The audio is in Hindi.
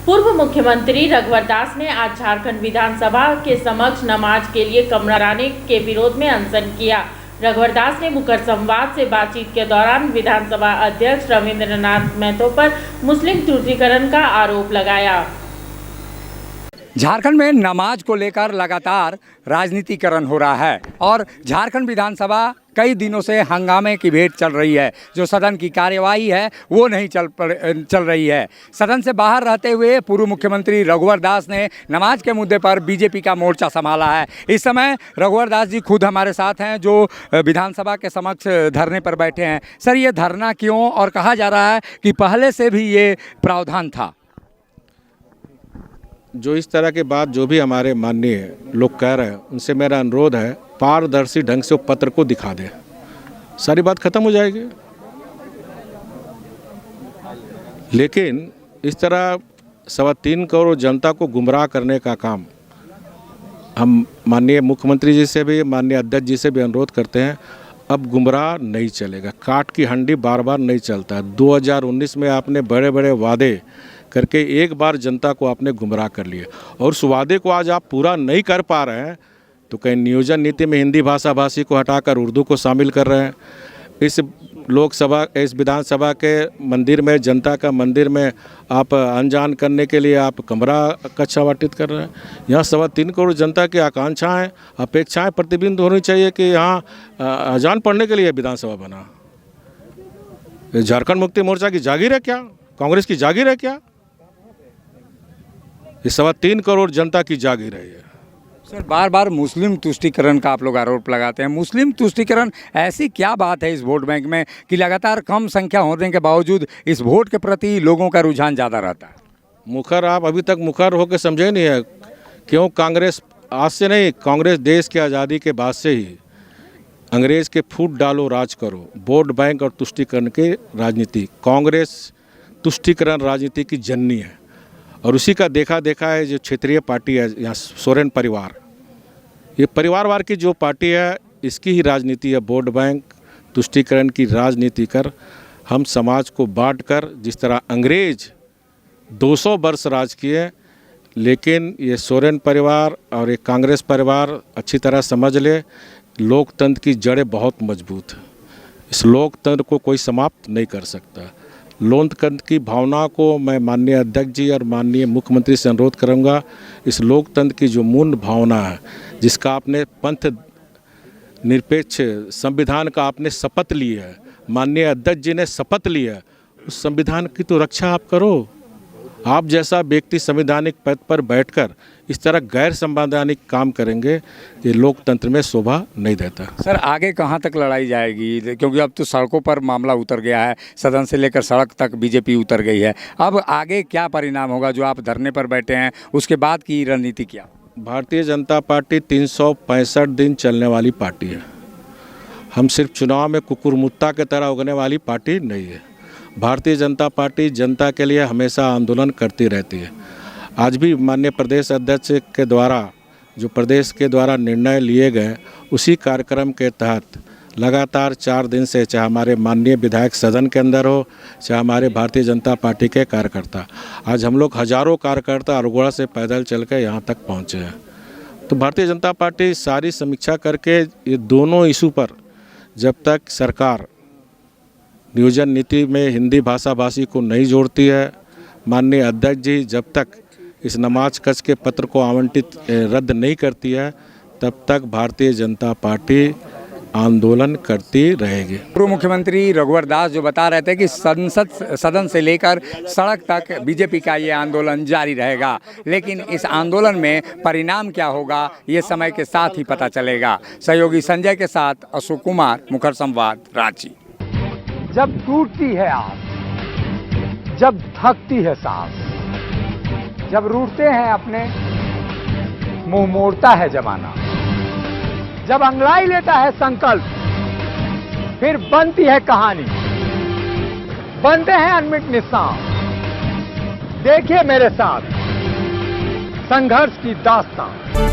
पूर्व मुख्यमंत्री रघुवर दास ने आज झारखंड विधानसभा के समक्ष नमाज के लिए कमरा लाने के विरोध में अनशन किया। रघुवर दास ने मुखर संवाद से बातचीत के दौरान विधानसभा अध्यक्ष रविंद्रनाथ महतो पर मुस्लिम तुष्टीकरण का आरोप लगाया। झारखंड में नमाज को लेकर लगातार राजनीतिकरण हो रहा है और झारखंड विधानसभा कई दिनों से हंगामे की भेंट चल रही है। जो सदन की कार्यवाही है वो नहीं चल रही है। सदन से बाहर रहते हुए पूर्व मुख्यमंत्री रघुवर दास ने नमाज के मुद्दे पर बीजेपी का मोर्चा संभाला है। इस समय रघुवर दास जी खुद हमारे साथ हैं जो विधानसभा के समक्ष धरने पर बैठे हैं। सर, ये धरना क्यों, और कहा जा रहा है कि पहले से भी ये प्रावधान था। जो इस तरह की बात जो भी हमारे माननीय लोग कह रहे हैं उनसे मेरा अनुरोध है, पारदर्शी ढंग से वो पत्र को दिखा दें, सारी बात खत्म हो जाएगी। लेकिन इस तरह 3.25 करोड़ जनता को गुमराह करने का काम हम माननीय मुख्यमंत्री जी से भी, माननीय अध्यक्ष जी से भी अनुरोध करते हैं। अब गुमराह नहीं चलेगा, काट की हंडी बार बार नहीं चलता है। 2019 में आपने बड़े बड़े वादे करके एक बार जनता को आपने गुमराह कर लिया और उस वादे को आज आप पूरा नहीं कर पा रहे हैं तो कहीं नियोजन नीति में हिंदी भाषा भाषी को हटाकर उर्दू को शामिल कर रहे हैं। इस लोकसभा, इस विधानसभा के मंदिर में, जनता का मंदिर में आप अनजान करने के लिए आप कमरा कक्षा आवंटित कर रहे हैं। यहाँ 3.25 करोड़ जनता की आकांक्षाएं, अपेक्षाएं प्रतिबिंब होनी चाहिए कि यहाँ अजान पढ़ने के लिए विधानसभा बना। झारखंड मुक्ति मोर्चा की जागीर है क्या? कांग्रेस की जागीर है क्या? ये 3.25 करोड़ जनता की जागीर है। सर, बार बार मुस्लिम तुष्टीकरण का आप लोग आरोप लगाते हैं। मुस्लिम तुष्टीकरण ऐसी क्या बात है इस वोट बैंक में कि लगातार कम संख्या होने के बावजूद इस वोट के प्रति लोगों का रुझान ज़्यादा रहता है? मुखर आप अभी तक मुखर होकर समझे नहीं है क्यों? कांग्रेस आज से नहीं, कांग्रेस देश की आज़ादी के बाद से ही अंग्रेज़ के फूट डालो राज करो, वोट बैंक और तुष्टीकरण की राजनीति, कांग्रेस तुष्टीकरण राजनीति की जननी है। और उसी का देखा है जो क्षेत्रीय पार्टी है यहाँ सोरेन परिवार, ये परिवारवार की जो पार्टी है इसकी ही राजनीति है। वोट बैंक तुष्टीकरण की राजनीति कर हम समाज को बांटकर, जिस तरह अंग्रेज 200 वर्ष राज किए, लेकिन ये सोरेन परिवार और ये कांग्रेस परिवार अच्छी तरह समझ ले, लोकतंत्र की जड़ें बहुत मजबूत है। इस लोकतंत्र को कोई समाप्त नहीं कर सकता। लोकतंत्र की भावना को मैं माननीय अध्यक्ष जी और माननीय मुख्यमंत्री से अनुरोध करूंगा, इस लोकतंत्र की जो मूल भावना है, जिसका आपने पंथ निरपेक्ष संविधान का आपने शपथ ली है, माननीय अध्यक्ष जी ने शपथ ली है, उस संविधान की तो रक्षा आप करो। आप जैसा व्यक्ति संवैधानिक पद पर बैठकर इस तरह गैर संवैधानिक काम करेंगे, ये लोकतंत्र में शोभा नहीं देता। सर, आगे कहाँ तक लड़ाई जाएगी? क्योंकि अब तो सड़कों पर मामला उतर गया है, सदन से लेकर सड़क तक बीजेपी उतर गई है। अब आगे क्या परिणाम होगा? जो आप धरने पर बैठे हैं उसके बाद की रणनीति क्या? भारतीय जनता पार्टी 365 दिन चलने वाली पार्टी है। हम सिर्फ चुनाव में कुकुरमुत्ता की तरह उगने वाली पार्टी नहीं है। भारतीय जनता पार्टी जनता के लिए हमेशा आंदोलन करती रहती है। आज भी माननीय प्रदेश अध्यक्ष के द्वारा जो प्रदेश के द्वारा निर्णय लिए गए, उसी कार्यक्रम के तहत लगातार 4 दिन से, चाहे हमारे माननीय विधायक सदन के अंदर हो, चाहे हमारे भारतीय जनता पार्टी के कार्यकर्ता, आज हम लोग हजारों कार्यकर्ता अरगोड़ा से पैदल चल कर यहाँ तक पहुँचे हैं। तो भारतीय जनता पार्टी सारी समीक्षा करके ये दोनों इशू पर, जब तक सरकार नियोजन नीति में हिंदी भाषा भाषी को नहीं जोड़ती है, माननीय अध्यक्ष जी जब तक इस नमाज कच के पत्र को आवंटित रद्द नहीं करती है, तब तक भारतीय जनता पार्टी आंदोलन करती रहेगी। पूर्व मुख्यमंत्री रघुवर दास जो बता रहे थे कि सदन से लेकर सड़क तक बीजेपी का ये आंदोलन जारी रहेगा, लेकिन इस आंदोलन में परिणाम क्या होगा ये समय के साथ ही पता चलेगा। सहयोगी संजय के साथ अशोक कुमार, मुखर संवाद, रांची। जब टूटती है आस, जब थकती है सांस, जब रूठते हैं अपने, मुंह मोड़ता है जमाना, जब अंगड़ाई लेता है संकल्प, फिर बनती है कहानी, बनते हैं अनमिट निशान। देखिए मेरे साथ संघर्ष की दास्तान।